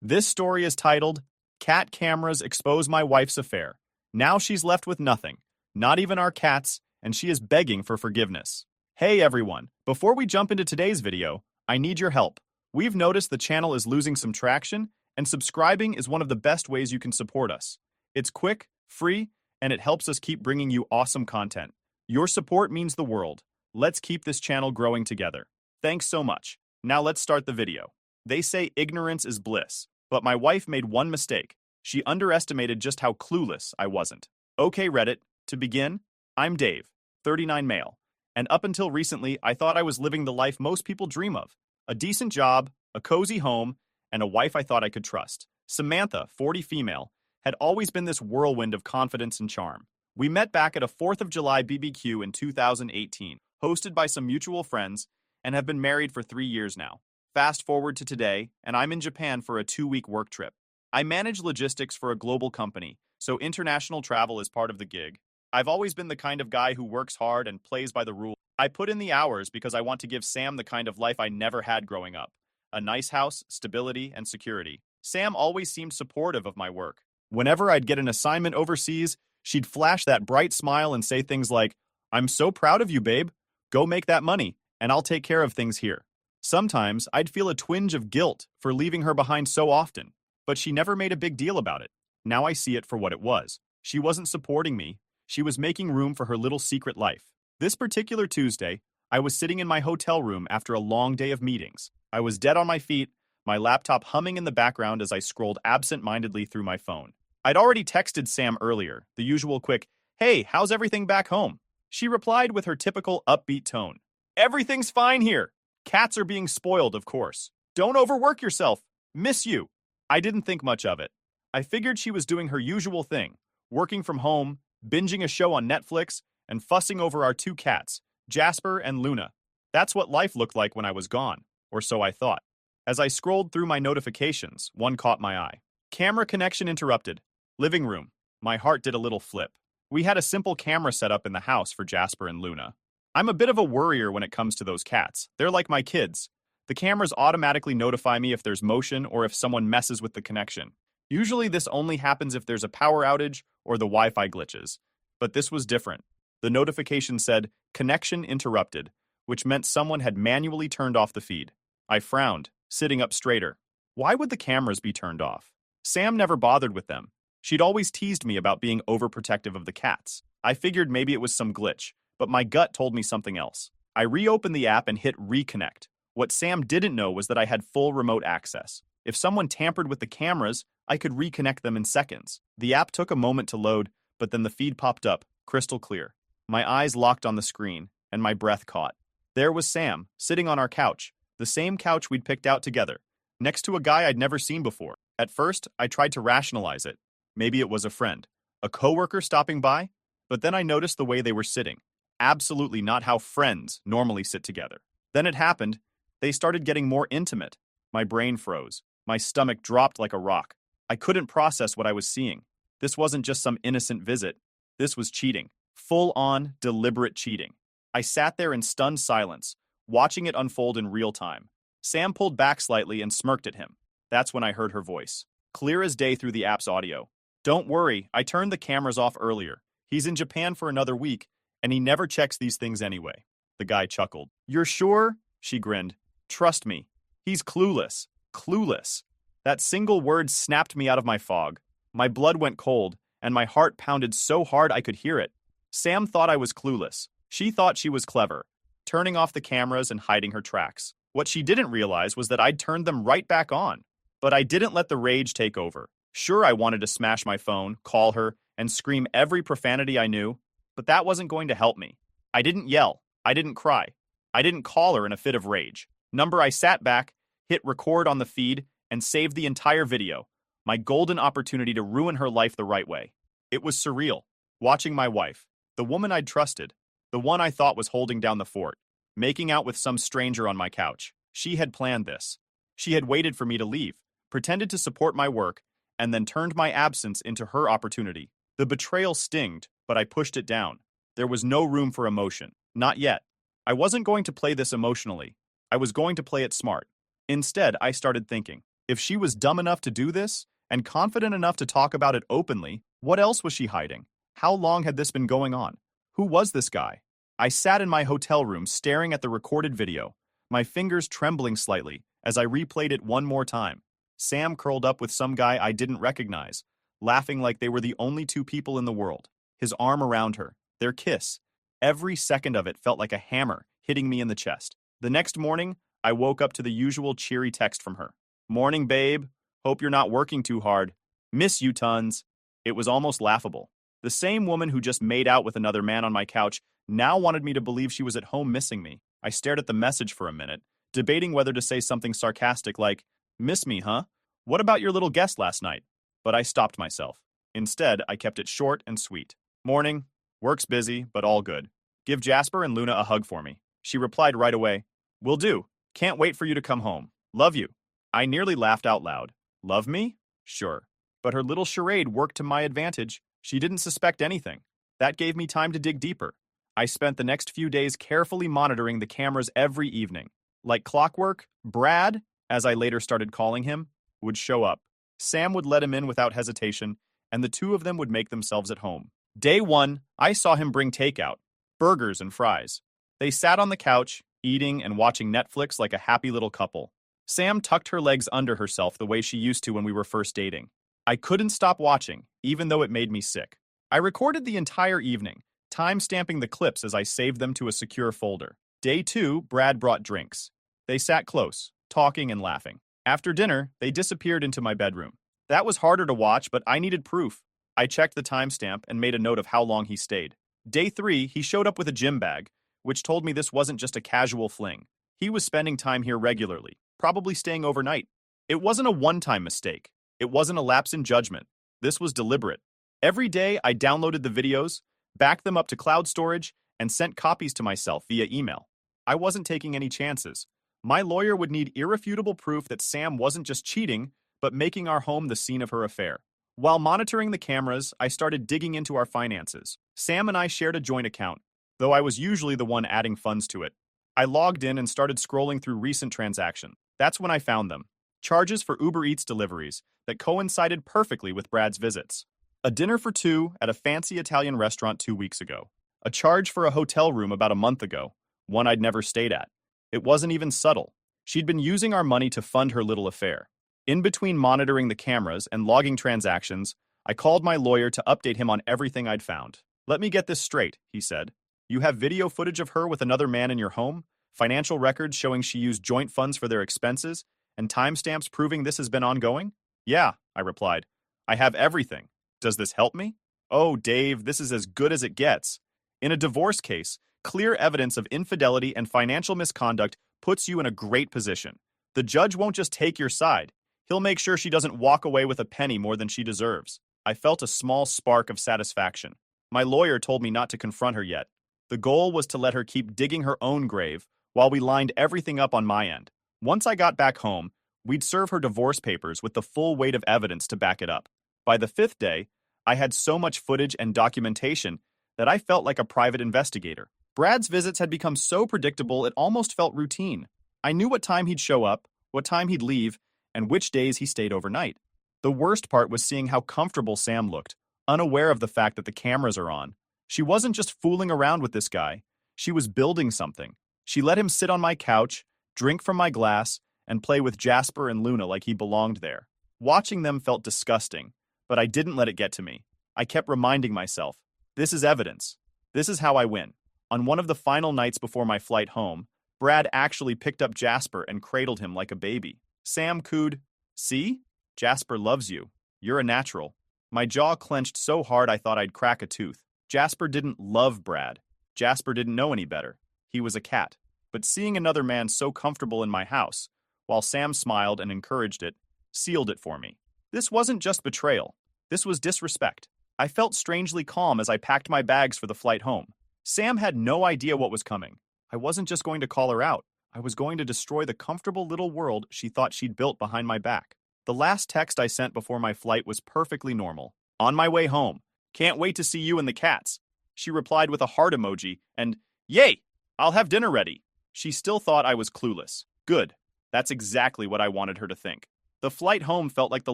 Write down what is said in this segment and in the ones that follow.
This story is titled, Cat Cameras Expose My Wife's Affair. Now she's left with nothing, not even our cats, and she is begging for forgiveness. Hey everyone, before we jump into today's video, I need your help. We've noticed the channel is losing some traction, and subscribing is one of the best ways you can support us. It's quick, free, and it helps us keep bringing you awesome content. Your support means the world. Let's keep this channel growing together. Thanks so much. Now let's start the video. They say ignorance is bliss, but my wife made one mistake. She underestimated just how clueless I wasn't. Okay, Reddit, to begin, I'm Dave, 39 male, and up until recently, I thought I was living the life most people dream of. A decent job, a cozy home, and a wife I thought I could trust. Samantha, 40 female, had always been this whirlwind of confidence and charm. We met back at a 4th of July BBQ in 2018, hosted by some mutual friends, and have been married for 3 years now. Fast forward to today, and I'm in Japan for a 2-week work trip. I manage logistics for a global company, so international travel is part of the gig. I've always been the kind of guy who works hard and plays by the rules. I put in the hours because I want to give Sam the kind of life I never had growing up. A nice house, stability, and security. Sam always seemed supportive of my work. Whenever I'd get an assignment overseas, she'd flash that bright smile and say things like, "I'm so proud of you, babe. Go make that money, and I'll take care of things here." Sometimes I'd feel a twinge of guilt for leaving her behind so often, but she never made a big deal about it. Now I see it for what it was. She wasn't supporting me. She was making room for her little secret life. This particular Tuesday, I was sitting in my hotel room after a long day of meetings. I was dead on my feet, my laptop humming in the background as I scrolled absent-mindedly through my phone. I'd already texted Sam earlier, the usual quick, "Hey, how's everything back home?" She replied with her typical upbeat tone. "Everything's fine here. Cats are being spoiled, of course. Don't overwork yourself. Miss you." I didn't think much of it. I figured she was doing her usual thing, working from home, binging a show on Netflix, and fussing over our 2 cats, Jasper and Luna. That's what life looked like when I was gone, or so I thought. As I scrolled through my notifications, one caught my eye. Camera connection interrupted. Living room. My heart did a little flip. We had a simple camera set up in the house for Jasper and Luna. I'm a bit of a worrier when it comes to those cats. They're like my kids. The cameras automatically notify me if there's motion or if someone messes with the connection. Usually this only happens if there's a power outage or the Wi-Fi glitches. But this was different. The notification said, "Connection interrupted," which meant someone had manually turned off the feed. I frowned, sitting up straighter. Why would the cameras be turned off? Sam never bothered with them. She'd always teased me about being overprotective of the cats. I figured maybe it was some glitch, but my gut told me something else. I reopened the app and hit reconnect. What Sam didn't know was that I had full remote access. If someone tampered with the cameras, I could reconnect them in seconds. The app took a moment to load, but then the feed popped up, crystal clear. My eyes locked on the screen, and my breath caught. There was Sam, sitting on our couch, the same couch we'd picked out together, next to a guy I'd never seen before. At first, I tried to rationalize it. Maybe it was a friend, a coworker stopping by, but then I noticed the way they were sitting. Absolutely not how friends normally sit together. Then it happened. They started getting more intimate. My brain froze. My stomach dropped like a rock. I couldn't process what I was seeing. This wasn't just some innocent visit. This was cheating. Full-on, deliberate cheating. I sat there in stunned silence, watching it unfold in real time. Sam pulled back slightly and smirked at him. That's when I heard her voice, clear as day through the app's audio. "Don't worry, I turned the cameras off earlier. He's in Japan for another week, and he never checks these things anyway." The guy chuckled. "You're sure?" She grinned. "Trust me. He's clueless. Clueless." That single word snapped me out of my fog. My blood went cold, and my heart pounded so hard I could hear it. Sam thought I was clueless. She thought she was clever, turning off the cameras and hiding her tracks. What she didn't realize was that I'd turned them right back on. But I didn't let the rage take over. Sure, I wanted to smash my phone, call her, and scream every profanity I knew, but that wasn't going to help me. I didn't yell. I didn't cry. I didn't call her in a fit of rage. I sat back, hit record on the feed, and saved the entire video. My golden opportunity to ruin her life the right way. It was surreal. Watching my wife, the woman I'd trusted, the one I thought was holding down the fort, making out with some stranger on my couch. She had planned this. She had waited for me to leave, pretended to support my work, and then turned my absence into her opportunity. The betrayal stinged, but I pushed it down. There was no room for emotion. Not yet. I wasn't going to play this emotionally. I was going to play it smart. Instead, I started thinking, If she was dumb enough to do this, and confident enough to talk about it openly, what else was she hiding? How long had this been going on? Who was this guy? I sat in my hotel room staring at the recorded video, my fingers trembling slightly as I replayed it one more time. Sam curled up with some guy I didn't recognize, laughing like they were the only two people in the world. His arm around her, their kiss. Every second of it felt like a hammer hitting me in the chest. The next morning, I woke up to the usual cheery text from her. "Morning, babe. Hope you're not working too hard. Miss you tons." It was almost laughable. The same woman who just made out with another man on my couch now wanted me to believe she was at home missing me. I stared at the message for a minute, debating whether to say something sarcastic like, "Miss me, huh? What about your little guest last night?" But I stopped myself. Instead, I kept it short and sweet. "Morning. Work's busy, but all good. Give Jasper and Luna a hug for me." She replied right away, "Will do. Can't wait for you to come home. Love you." I nearly laughed out loud. Love me? Sure. But her little charade worked to my advantage. She didn't suspect anything. That gave me time to dig deeper. I spent the next few days carefully monitoring the cameras every evening. Like clockwork, Brad, as I later started calling him, would show up. Sam would let him in without hesitation, and the two of them would make themselves at home. Day one, I saw him bring takeout, burgers and fries. They sat on the couch, eating and watching Netflix like a happy little couple. Sam tucked her legs under herself the way she used to when we were first dating. I couldn't stop watching, even though it made me sick. I recorded the entire evening, time-stamping the clips as I saved them to a secure folder. Day two, Brad brought drinks. They sat close, talking and laughing. After dinner, they disappeared into my bedroom. That was harder to watch, but I needed proof. I checked the timestamp and made a note of how long he stayed. Day three, he showed up with a gym bag, which told me this wasn't just a casual fling. He was spending time here regularly, probably staying overnight. It wasn't a one-time mistake. It wasn't a lapse in judgment. This was deliberate. Every day, I downloaded the videos, backed them up to cloud storage, and sent copies to myself via email. I wasn't taking any chances. My lawyer would need irrefutable proof that Sam wasn't just cheating, but making our home the scene of her affair. While monitoring the cameras, I started digging into our finances. Sam and I shared a joint account, though I was usually the one adding funds to it. I logged in and started scrolling through recent transactions. That's when I found them. Charges for Uber Eats deliveries that coincided perfectly with Brad's visits. A dinner for two at a fancy Italian restaurant 2 weeks ago. A charge for a hotel room about a month ago, one I'd never stayed at. It wasn't even subtle. She'd been using our money to fund her little affair. In between monitoring the cameras and logging transactions, I called my lawyer to update him on everything I'd found. "Let me get this straight," he said. "You have video footage of her with another man in your home, financial records showing she used joint funds for their expenses, and timestamps proving this has been ongoing?" "Yeah," I replied. "I have everything. Does this help me?" "Oh, Dave, this is as good as it gets. In a divorce case, clear evidence of infidelity and financial misconduct puts you in a great position. The judge won't just take your side. He'll make sure she doesn't walk away with a penny more than she deserves." I felt a small spark of satisfaction. My lawyer told me not to confront her yet. The goal was to let her keep digging her own grave while we lined everything up on my end. Once I got back home, we'd serve her divorce papers with the full weight of evidence to back it up. By the fifth day, I had so much footage and documentation that I felt like a private investigator. Brad's visits had become so predictable it almost felt routine. I knew what time he'd show up, what time he'd leave, and which days he stayed overnight. The worst part was seeing how comfortable Sam looked, unaware of the fact that the cameras are on. She wasn't just fooling around with this guy. She was building something. She let him sit on my couch, drink from my glass, and play with Jasper and Luna like he belonged there. Watching them felt disgusting, but I didn't let it get to me. I kept reminding myself, this is evidence. This is how I win. On one of the final nights before my flight home, Brad actually picked up Jasper and cradled him like a baby. Sam cooed, "See? Jasper loves you. You're a natural." My jaw clenched so hard I thought I'd crack a tooth. Jasper didn't love Brad. Jasper didn't know any better. He was a cat. But seeing another man so comfortable in my house, while Sam smiled and encouraged it, sealed it for me. This wasn't just betrayal. This was disrespect. I felt strangely calm as I packed my bags for the flight home. Sam had no idea what was coming. I wasn't just going to call her out. I was going to destroy the comfortable little world she thought she'd built behind my back. The last text I sent before my flight was perfectly normal. "On my way home. Can't wait to see you and the cats." She replied with a heart emoji and, "Yay! I'll have dinner ready." She still thought I was clueless. Good. That's exactly what I wanted her to think. The flight home felt like the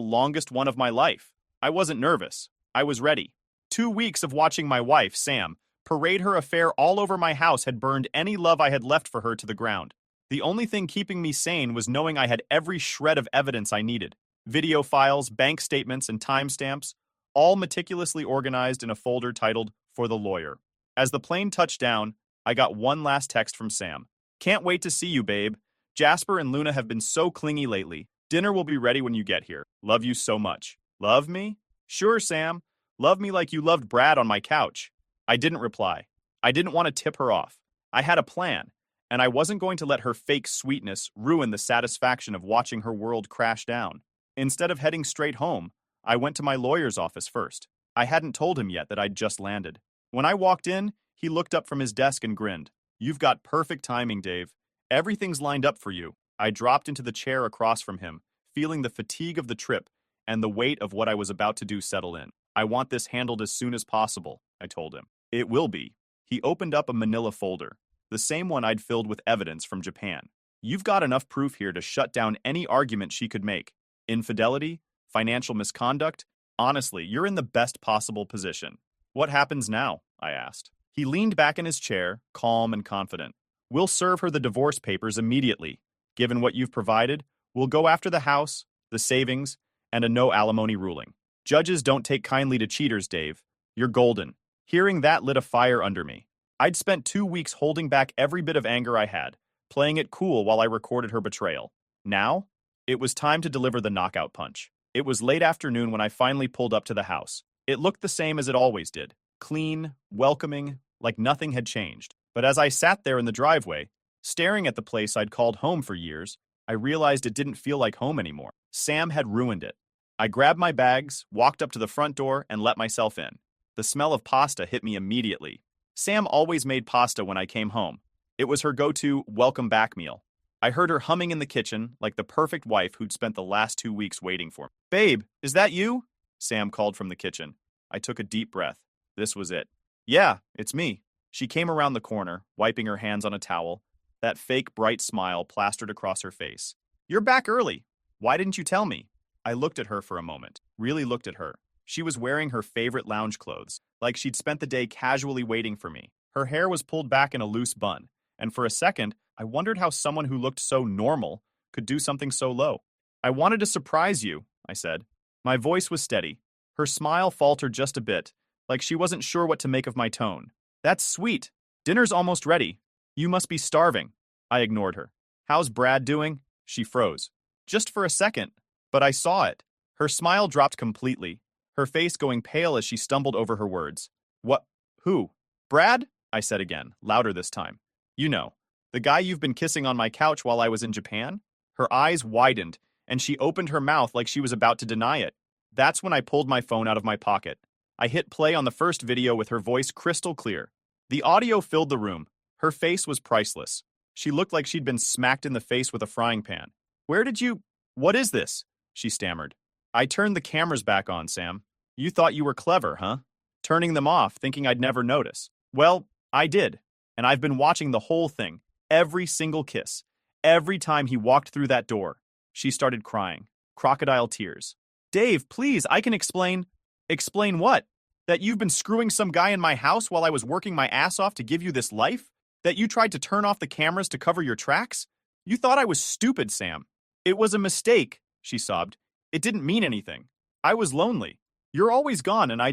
longest one of my life. I wasn't nervous. I was ready. 2 weeks of watching my wife, Sam, parade her affair all over my house had burned any love I had left for her to the ground. The only thing keeping me sane was knowing I had every shred of evidence I needed. Video files, bank statements, and timestamps, all meticulously organized in a folder titled, "For the Lawyer." As the plane touched down, I got one last text from Sam. "Can't wait to see you, babe. Jasper and Luna have been so clingy lately. Dinner will be ready when you get here. Love you so much." Love me? Sure, Sam. Love me like you loved Brad on my couch. I didn't reply. I didn't want to tip her off. I had a plan, and I wasn't going to let her fake sweetness ruin the satisfaction of watching her world crash down. Instead of heading straight home, I went to my lawyer's office first. I hadn't told him yet that I'd just landed. When I walked in, he looked up from his desk and grinned. "You've got perfect timing, Dave. Everything's lined up for you." I dropped into the chair across from him, feeling the fatigue of the trip and the weight of what I was about to do settle in. "I want this handled as soon as possible," I told him. "It will be." He opened up a manila folder, the same one I'd filled with evidence from Japan. "You've got enough proof here to shut down any argument she could make. Infidelity, financial misconduct. Honestly, you're in the best possible position." "What happens now?" I asked. He leaned back in his chair, calm and confident. "We'll serve her the divorce papers immediately. Given what you've provided, we'll go after the house, the savings, and a no alimony ruling. Judges don't take kindly to cheaters, Dave. You're golden." Hearing that lit a fire under me. I'd spent 2 weeks holding back every bit of anger I had, playing it cool while I recorded her betrayal. Now, it was time to deliver the knockout punch. It was late afternoon when I finally pulled up to the house. It looked the same as it always did. Clean, welcoming, like nothing had changed. But as I sat there in the driveway, staring at the place I'd called home for years, I realized it didn't feel like home anymore. Sam had ruined it. I grabbed my bags, walked up to the front door, and let myself in. The smell of pasta hit me immediately. Sam always made pasta when I came home. It was her go-to welcome back meal. I heard her humming in the kitchen like the perfect wife who'd spent the last 2 weeks waiting for me. "Babe, is that you?" Sam called from the kitchen. I took a deep breath. This was it. "Yeah, it's me." She came around the corner, wiping her hands on a towel, that fake bright smile plastered across her face. "You're back early. Why didn't you tell me?" I looked at her for a moment, really looked at her. She was wearing her favorite lounge clothes, like she'd spent the day casually waiting for me. Her hair was pulled back in a loose bun, and for a second, I wondered how someone who looked so normal could do something so low. "I wanted to surprise you," I said. My voice was steady. Her smile faltered just a bit, like she wasn't sure what to make of my tone. "That's sweet. Dinner's almost ready. You must be starving." I ignored her. "How's Brad doing?" She froze. Just for a second, but I saw it. Her smile dropped completely, her face going pale as she stumbled over her words. "What? Who? Brad?" I said again, louder this time. "You know, the guy you've been kissing on my couch while I was in Japan?" Her eyes widened, and she opened her mouth like she was about to deny it. That's when I pulled my phone out of my pocket. I hit play on the first video with her voice crystal clear. The audio filled the room. Her face was priceless. She looked like she'd been smacked in the face with a frying pan. "Where did you... What is this?" she stammered. "I turned the cameras back on, Sam. You thought you were clever, huh? Turning them off, thinking I'd never notice. Well, I did. And I've been watching the whole thing. Every single kiss. Every time he walked through that door." She started crying. Crocodile tears. "Dave, please, I can explain." "Explain what? That you've been screwing some guy in my house while I was working my ass off to give you this life? That you tried to turn off the cameras to cover your tracks? You thought I was stupid, Sam." "It was a mistake," she sobbed. "It didn't mean anything. I was lonely. You're always gone and I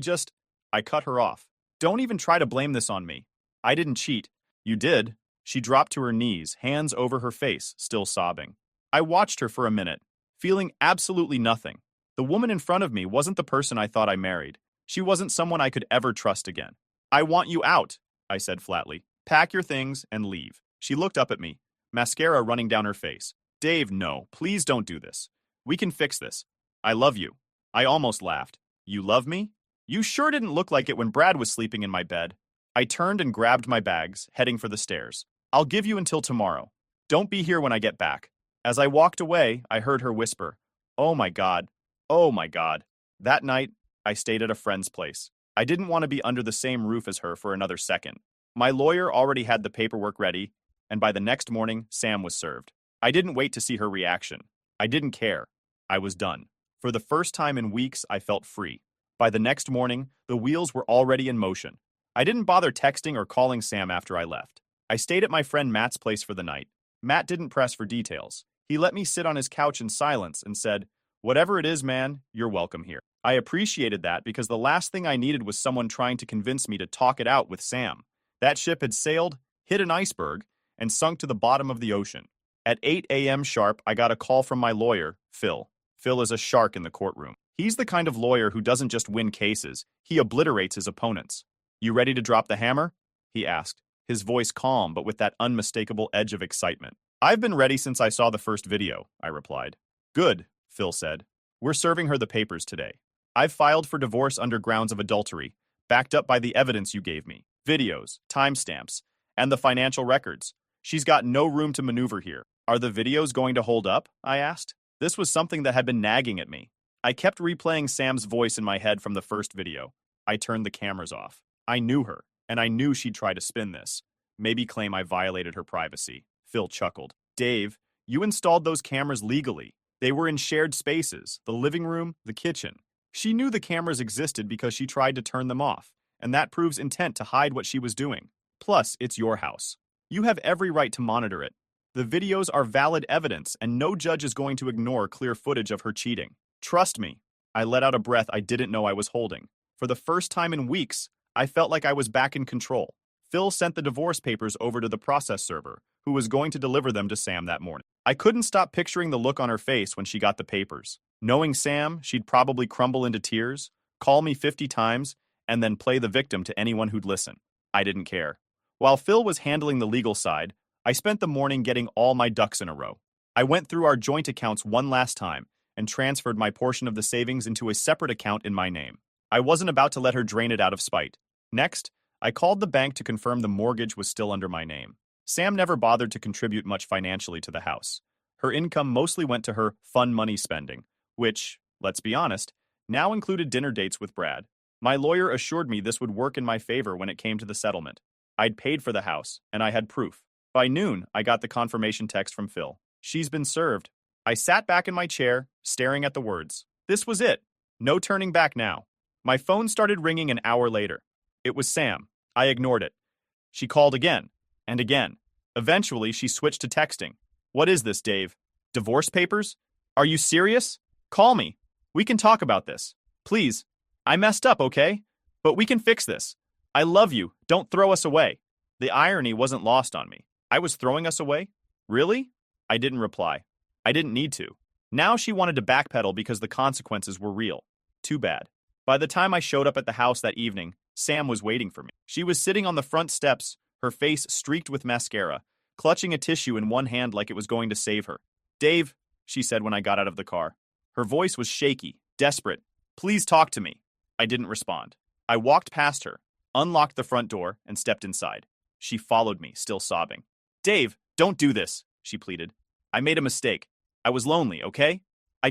cut her off. "Don't even try to blame this on me. I didn't cheat." "You did." She dropped to her knees, hands over her face, still sobbing. I watched her for a minute, feeling absolutely nothing. The woman in front of me wasn't the person I thought I married. She wasn't someone I could ever trust again. "I want you out," I said flatly. "Pack your things and leave." She looked up at me, mascara running down her face. "Dave, no, please don't do this. We can fix this. I love you." I almost laughed. "You love me? You sure didn't look like it when Brad was sleeping in my bed." I turned and grabbed my bags, heading for the stairs. "I'll give you until tomorrow. Don't be here when I get back." As I walked away, I heard her whisper, "Oh my God. Oh my God." That night, I stayed at a friend's place. I didn't want to be under the same roof as her for another second. My lawyer already had the paperwork ready, and by the next morning, Sam was served. I didn't wait to see her reaction. I didn't care. I was done. For the first time in weeks, I felt free. By the next morning, the wheels were already in motion. I didn't bother texting or calling Sam after I left. I stayed at my friend Matt's place for the night. Matt didn't press for details. He let me sit on his couch in silence and said, "Whatever it is, man, you're welcome here." I appreciated that because the last thing I needed was someone trying to convince me to talk it out with Sam. That ship had sailed, hit an iceberg, and sunk to the bottom of the ocean. At 8 a.m. sharp, I got a call from my lawyer, Phil. Phil is a shark in the courtroom. He's the kind of lawyer who doesn't just win cases, he obliterates his opponents. "You ready to drop the hammer?" he asked, his voice calm but with that unmistakable edge of excitement. "I've been ready since I saw the first video," I replied. "Good," Phil said. "We're serving her the papers today. I've filed for divorce under grounds of adultery, backed up by the evidence you gave me, videos, timestamps, and the financial records. She's got no room to maneuver here." "Are the videos going to hold up?" I asked. This was something that had been nagging at me. I kept replaying Sam's voice in my head from the first video. I turned the cameras off. I knew her, and I knew she'd try to spin this. Maybe claim I violated her privacy. Phil chuckled. "Dave, you installed those cameras legally. They were in shared spaces, the living room, the kitchen. She knew the cameras existed because she tried to turn them off, and that proves intent to hide what she was doing. Plus, it's your house. You have every right to monitor it. The videos are valid evidence, and no judge is going to ignore clear footage of her cheating. Trust me." I let out a breath I didn't know I was holding. For the first time in weeks, I felt like I was back in control. Phil sent the divorce papers over to the process server, who was going to deliver them to Sam that morning. I couldn't stop picturing the look on her face when she got the papers. Knowing Sam, she'd probably crumble into tears, call me 50 times, and then play the victim to anyone who'd listen. I didn't care. While Phil was handling the legal side, I spent the morning getting all my ducks in a row. I went through our joint accounts one last time and transferred my portion of the savings into a separate account in my name. I wasn't about to let her drain it out of spite. Next, I called the bank to confirm the mortgage was still under my name. Sam never bothered to contribute much financially to the house. Her income mostly went to her fun money spending, which, let's be honest, now included dinner dates with Brad. My lawyer assured me this would work in my favor when it came to the settlement. I'd paid for the house, and I had proof. By noon, I got the confirmation text from Phil. "She's been served." I sat back in my chair, staring at the words. This was it. No turning back now. My phone started ringing an hour later. It was Sam. I ignored it. She called again, and again. Eventually, she switched to texting. "What is this, Dave? Divorce papers? Are you serious? Call me. We can talk about this. Please. I messed up, okay? But we can fix this. I love you. Don't throw us away." The irony wasn't lost on me. I was throwing us away? Really? I didn't reply. I didn't need to. Now she wanted to backpedal because the consequences were real. Too bad. By the time I showed up at the house that evening, Sam was waiting for me. She was sitting on the front steps, her face streaked with mascara, clutching a tissue in one hand like it was going to save her. "Dave," she said when I got out of the car. Her voice was shaky, desperate. "Please talk to me." I didn't respond. I walked past her, unlocked the front door, and stepped inside. She followed me, still sobbing. "Dave, don't do this," she pleaded. "I made a mistake. I was lonely, okay? I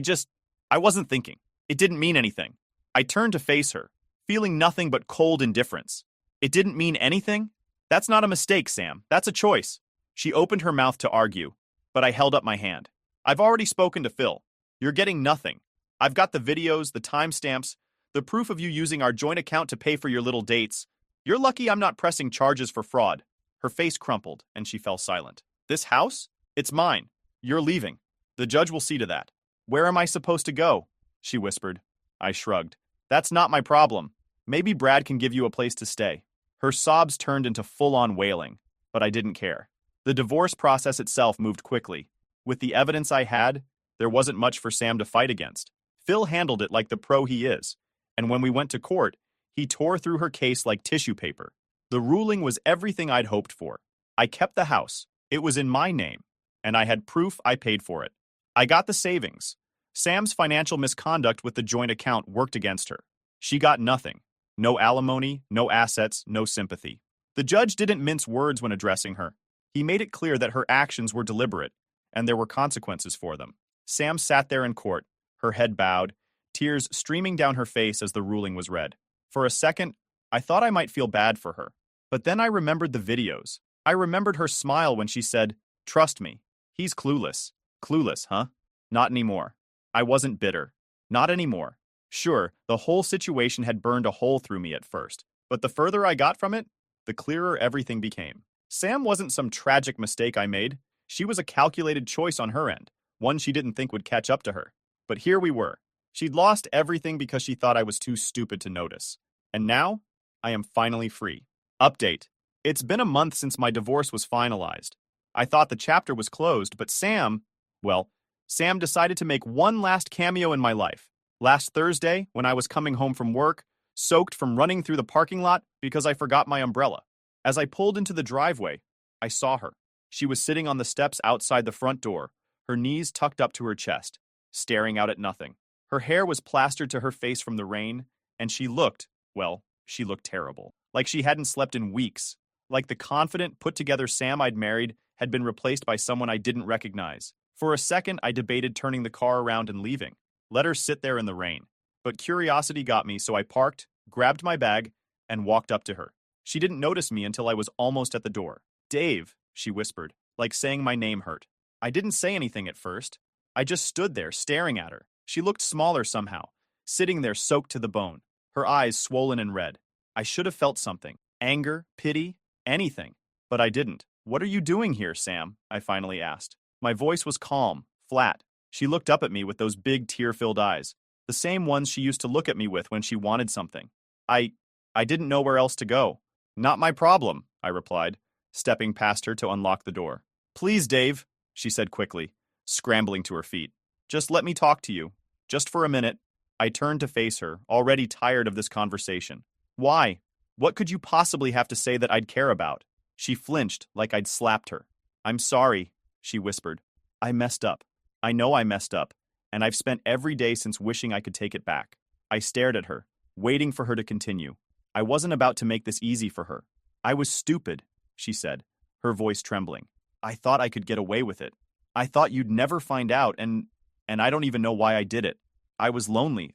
wasn't thinking. It didn't mean anything." I turned to face her, feeling nothing but cold indifference. "It didn't mean anything? That's not a mistake, Sam. That's a choice." She opened her mouth to argue, but I held up my hand. "I've already spoken to Phil. You're getting nothing. I've got the videos, the timestamps, the proof of you using our joint account to pay for your little dates. You're lucky I'm not pressing charges for fraud." Her face crumpled, and she fell silent. "This house? It's mine. You're leaving. The judge will see to that." "Where am I supposed to go?" she whispered. I shrugged. "That's not my problem. Maybe Brad can give you a place to stay." Her sobs turned into full-on wailing, but I didn't care. The divorce process itself moved quickly. With the evidence I had, there wasn't much for Sam to fight against. Phil handled it like the pro he is, and when we went to court, he tore through her case like tissue paper. The ruling was everything I'd hoped for. I kept the house. It was in my name, and I had proof I paid for it. I got the savings. Sam's financial misconduct with the joint account worked against her. She got nothing. No alimony, no assets, no sympathy. The judge didn't mince words when addressing her. He made it clear that her actions were deliberate, and there were consequences for them. Sam sat there in court, her head bowed, tears streaming down her face as the ruling was read. For a second, I thought I might feel bad for her. But then I remembered the videos. I remembered her smile when she said, "Trust me. He's clueless." Clueless, huh? Not anymore. I wasn't bitter. Not anymore. Sure, the whole situation had burned a hole through me at first, but the further I got from it, the clearer everything became. Sam wasn't some tragic mistake I made. She was a calculated choice on her end, one she didn't think would catch up to her. But here we were. She'd lost everything because she thought I was too stupid to notice. And now, I am finally free. Update. It's been a month since my divorce was finalized. I thought the chapter was closed, but Sam decided to make one last cameo in my life. Last Thursday, when I was coming home from work, soaked from running through the parking lot because I forgot my umbrella. As I pulled into the driveway, I saw her. She was sitting on the steps outside the front door, her knees tucked up to her chest, staring out at nothing. Her hair was plastered to her face from the rain, and she looked terrible. Like she hadn't slept in weeks. Like the confident, put-together Sam I'd married had been replaced by someone I didn't recognize. For a second, I debated turning the car around and leaving. Let her sit there in the rain. But curiosity got me, so I parked, grabbed my bag, and walked up to her. She didn't notice me until I was almost at the door. "Dave," she whispered, like saying my name hurt. I didn't say anything at first. I just stood there, staring at her. She looked smaller somehow, sitting there soaked to the bone, her eyes swollen and red. I should have felt something. Anger, pity, anything. But I didn't. "What are you doing here, Sam?" I finally asked. My voice was calm, flat. She looked up at me with those big tear-filled eyes, the same ones she used to look at me with when she wanted something. I didn't know where else to go. "Not my problem," I replied, stepping past her to unlock the door. "Please, Dave," she said quickly, scrambling to her feet. "Just let me talk to you. Just for a minute." I turned to face her, already tired of this conversation. "Why? What could you possibly have to say that I'd care about?" She flinched like I'd slapped her. "I'm sorry," she whispered. "I messed up. I know I messed up, and I've spent every day since wishing I could take it back." I stared at her, waiting for her to continue. I wasn't about to make this easy for her. "I was stupid," she said, her voice trembling. "I thought I could get away with it. I thought you'd never find out, and I don't even know why I did it. I was lonely.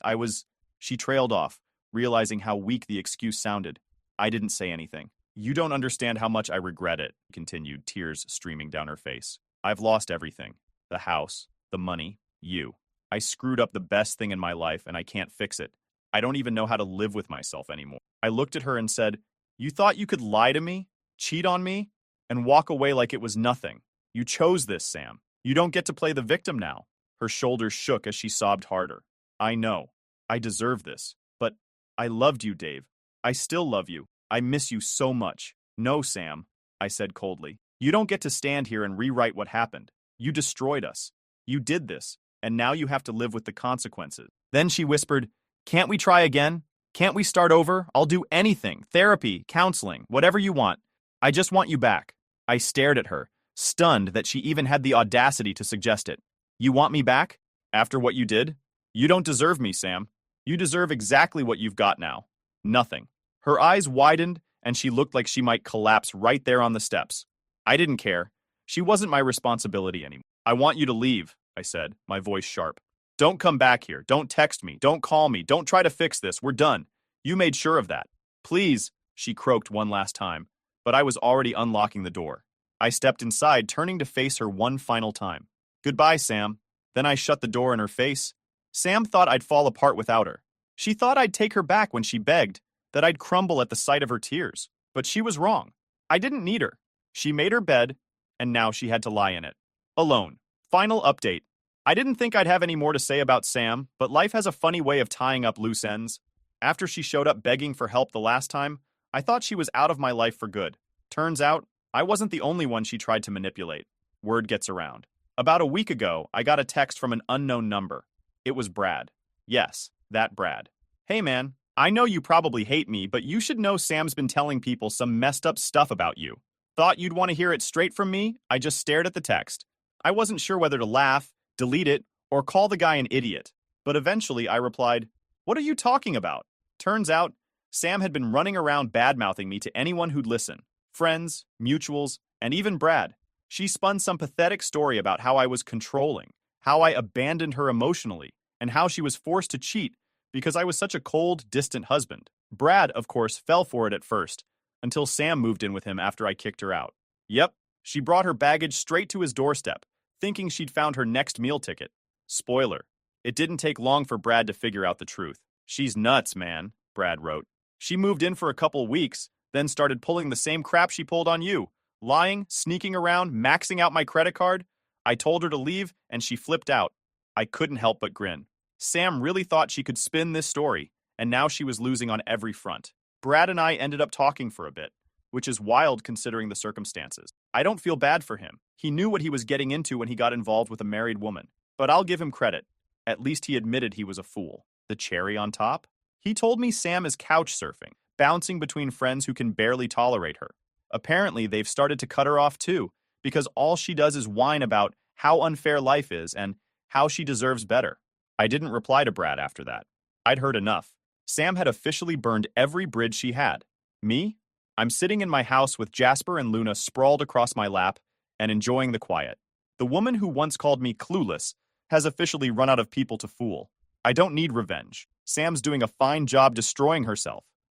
She trailed off, realizing how weak the excuse sounded. I didn't say anything. "You don't understand how much I regret it," continued, tears streaming down her face. "I've lost everything. The house, the money, you. I screwed up the best thing in my life, and I can't fix it. I don't even know how to live with myself anymore." I looked at her and said, "You thought you could lie to me, cheat on me, and walk away like it was nothing. You chose this, Sam. You don't get to play the victim now." Her shoulders shook as she sobbed harder. "I know. I deserve this. But I loved you, Dave. I still love you. I miss you so much." "No, Sam," I said coldly. "You don't get to stand here and rewrite what happened. You destroyed us. You did this, and now you have to live with the consequences." Then she whispered, "Can't we try again? Can't we start over? I'll do anything. Therapy, counseling, whatever you want. I just want you back." I stared at her, stunned that she even had the audacity to suggest it. "You want me back? After what you did? You don't deserve me, Sam. You deserve exactly what you've got now. Nothing." Her eyes widened, and she looked like she might collapse right there on the steps. I didn't care. She wasn't my responsibility anymore. "I want you to leave," I said, my voice sharp. "Don't come back here. Don't text me. Don't call me. Don't try to fix this. We're done. You made sure of that." "Please," she croaked one last time, but I was already unlocking the door. I stepped inside, turning to face her one final time. "Goodbye, Sam." Then I shut the door in her face. Sam thought I'd fall apart without her. She thought I'd take her back when she begged, that I'd crumble at the sight of her tears. But she was wrong. I didn't need her. She made her bed, and now she had to lie in it. Alone. Final update. I didn't think I'd have any more to say about Sam, but life has a funny way of tying up loose ends. After she showed up begging for help the last time, I thought she was out of my life for good. Turns out, I wasn't the only one she tried to manipulate. Word gets around. About a week ago, I got a text from an unknown number. It was Brad. Yes, that Brad. "Hey man, I know you probably hate me, but you should know Sam's been telling people some messed up stuff about you. Thought you'd want to hear it straight from me?" I just stared at the text. I wasn't sure whether to laugh, delete it, or call the guy an idiot. But eventually I replied, "What are you talking about?" Turns out, Sam had been running around bad-mouthing me to anyone who'd listen. Friends, mutuals, and even Brad. She spun some pathetic story about how I was controlling, how I abandoned her emotionally, and how she was forced to cheat because I was such a cold, distant husband. Brad, of course, fell for it at first, until Sam moved in with him after I kicked her out. Yep, she brought her baggage straight to his doorstep, thinking she'd found her next meal ticket. Spoiler, It didn't take long for Brad to figure out the truth. She's nuts, man, Brad wrote. She moved in for a couple weeks, then started pulling the same crap she pulled on you. Lying, sneaking around, maxing out my credit card. I told her to leave, and she flipped out. I couldn't help but grin. Sam really thought she could spin this story, and now she was losing on every front. Brad and I ended up talking for a bit, which is wild considering the circumstances. I don't feel bad for him. He knew what he was getting into when he got involved with a married woman. But I'll give him credit. At least he admitted he was a fool. The cherry on top? He told me Sam is couch surfing, bouncing between friends who can barely tolerate her. Apparently, they've started to cut her off too, because all she does is whine about how unfair life is and how she deserves better. I didn't reply to Brad after that. I'd heard enough. Sam had officially burned every bridge she had. Me? I'm sitting in my house with Jasper and Luna sprawled across my lap and enjoying the quiet. The woman who once called me clueless has officially run out of people to fool. I don't need revenge. Sam's doing a fine job destroying herself.